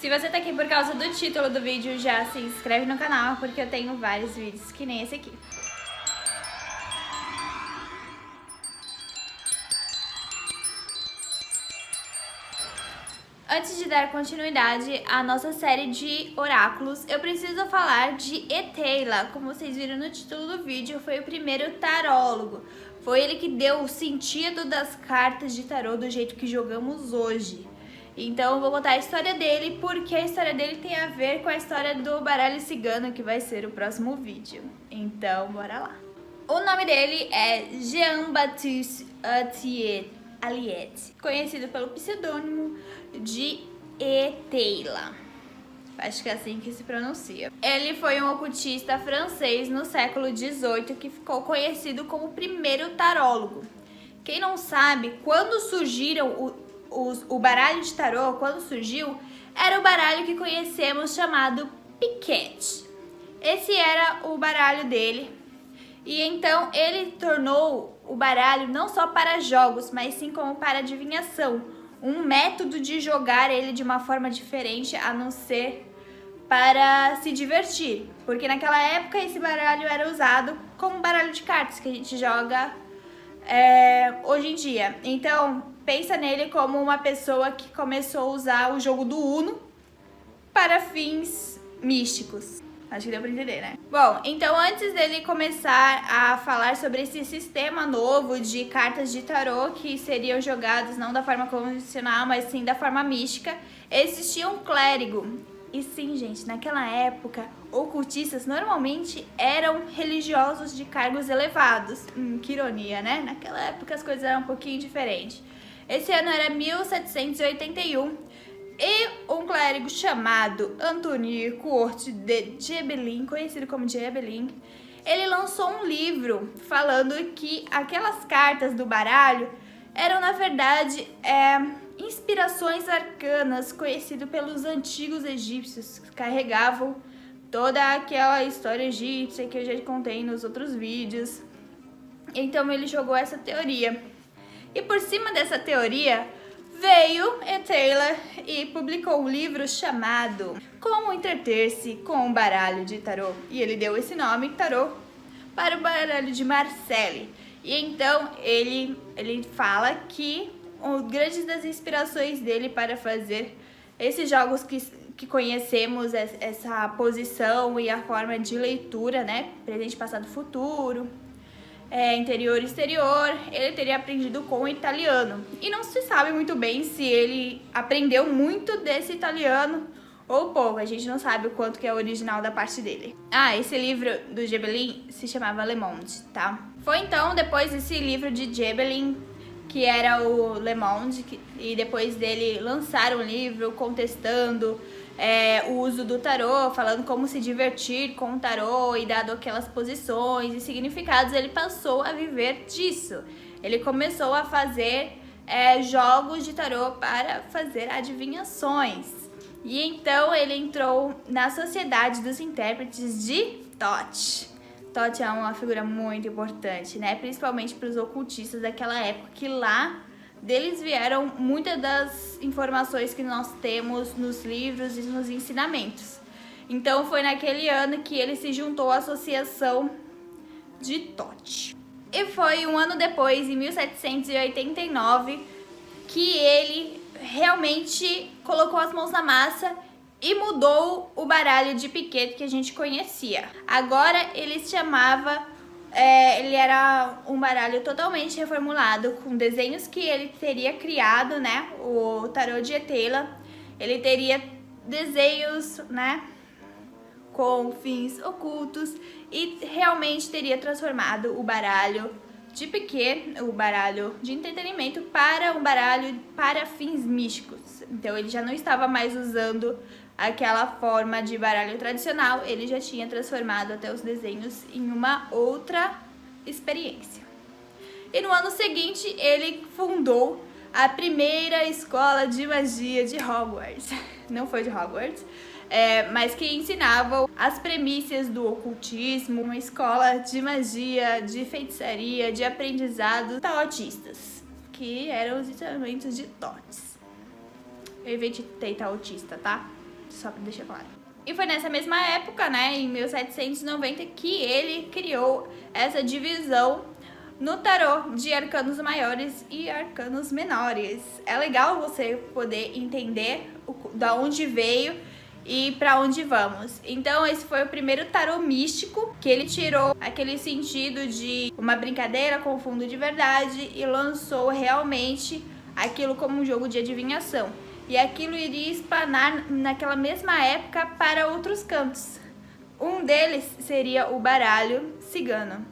Se você tá aqui por causa do título do vídeo, já se inscreve no canal, porque eu tenho vários vídeos que nem esse aqui. Antes de dar continuidade à nossa série de oráculos, eu preciso falar de Eteila. Como vocês viram no título do vídeo, foi o primeiro tarólogo. Foi ele que deu o sentido das cartas de tarô do jeito que jogamos hoje. Então eu vou contar a história dele, porque a história dele tem a ver com a história do baralho cigano, que vai ser o próximo vídeo. Então, bora lá. O nome dele é Jean-Baptiste Aliette, conhecido pelo pseudônimo de Eteila. Acho que é assim que se pronuncia. Ele foi um ocultista francês no século XVIII que ficou conhecido como o primeiro tarólogo. Quem não sabe, quando surgiram o baralho de tarô, quando surgiu, era o baralho que conhecemos chamado Piquet. Esse era o baralho dele. E então ele tornou o baralho não só para jogos, mas sim como para adivinhação. Um método de jogar ele de uma forma diferente, a não ser para se divertir. Porque naquela época esse baralho era usado como baralho de cartas que a gente joga hoje em dia. Então pensa nele como uma pessoa que começou a usar o jogo do Uno para fins místicos. Acho que deu pra entender, né? Bom, então antes dele começar a falar sobre esse sistema novo de cartas de tarô que seriam jogadas não da forma convencional, mas sim da forma mística, existia um clérigo. E sim, gente, naquela época, ocultistas normalmente eram religiosos de cargos elevados. Que ironia, né? Naquela época as coisas eram um pouquinho diferentes. Esse ano era 1781. E um clérigo chamado Anthony Court de Gebelin, conhecido como Gebelin, ele lançou um livro falando que aquelas cartas do baralho eram, na verdade, inspirações arcanas, conhecido pelos antigos egípcios, que carregavam toda aquela história egípcia que eu já contei nos outros vídeos. Então ele jogou essa teoria. E por cima dessa teoria veio Eteila e publicou um livro chamado Como Entreter-se com o Baralho de Tarô. E ele deu esse nome, Tarô, para o baralho de Marseille. E então ele fala que o grande das inspirações dele para fazer esses jogos que conhecemos, essa posição e a forma de leitura, né? Presente, passado, futuro. Interior e exterior, ele teria aprendido com o italiano. E não se sabe muito bem se ele aprendeu muito desse italiano ou pouco. A gente não sabe o quanto que é original da parte dele. Esse livro do Gebelin se chamava Le Monde, tá? Foi então depois desse livro de Gebelin, que era o Le Monde, e depois dele lançar um livro contestando o uso do tarô, falando como se divertir com o tarô e dado aquelas posições e significados, ele passou a viver disso. Ele começou a fazer jogos de tarô para fazer adivinhações. E então ele entrou na Sociedade dos Intérpretes de Thoth. Thoth é uma figura muito importante, né? Principalmente para os ocultistas daquela época, que lá deles vieram muitas das informações que nós temos nos livros e nos ensinamentos. Então foi naquele ano que ele se juntou à Associação de Thoth. E foi um ano depois, em 1789, que ele realmente colocou as mãos na massa e mudou o baralho de Piquet que a gente conhecia. Agora ele se chamava... ele era um baralho totalmente reformulado, com desenhos que ele teria criado, né? O tarô de Eteila, ele teria desenhos, né? Com fins ocultos, e realmente teria transformado o baralho de Piquet, o baralho de entretenimento, para um baralho para fins místicos. Então ele já não estava mais usando aquela forma de baralho tradicional, ele já tinha transformado até os desenhos em uma outra experiência. E no ano seguinte ele fundou a primeira escola de magia de Hogwarts. Não foi de Hogwarts, mas que ensinava as premissas do ocultismo, uma escola de magia, de feitiçaria, de aprendizado taotistas, que eram os ensinamentos de Thoth. Eu inventei taotista, tá? só pra deixar claro. E foi nessa mesma época, né, em 1790, que ele criou essa divisão no tarô de arcanos maiores e arcanos menores. É legal você poder entender da onde veio e pra onde vamos. Então esse foi o primeiro tarô místico, que ele tirou aquele sentido de uma brincadeira com fundo de verdade e lançou realmente aquilo como um jogo de adivinhação. E aquilo iria espanar naquela mesma época para outros cantos. Um deles seria o baralho cigano.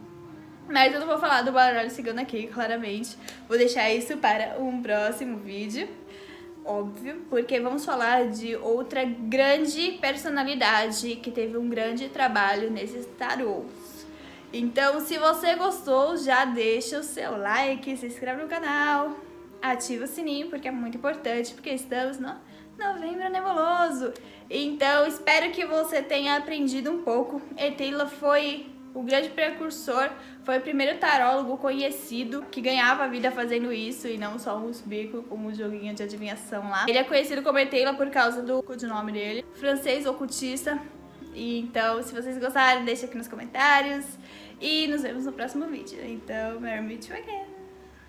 Mas eu não vou falar do baralho cigano aqui, claramente. Vou deixar isso para um próximo vídeo, óbvio, porque vamos falar de outra grande personalidade que teve um grande trabalho nesses tarôs. Então, se você gostou, já deixa o seu like, se inscreve no canal, ativa o sininho, porque é muito importante, porque estamos no Novembro Nebuloso. Então, espero que você tenha aprendido um pouco. Eteila foi o grande precursor, foi o primeiro tarólogo conhecido que ganhava a vida fazendo isso e não só uns bicos como um joguinho de adivinhação lá. Ele é conhecido como Eteila por causa do codinome dele, francês ocultista. E então, se vocês gostaram, deixa aqui nos comentários e nos vemos no próximo vídeo. Então, Merry meet you again!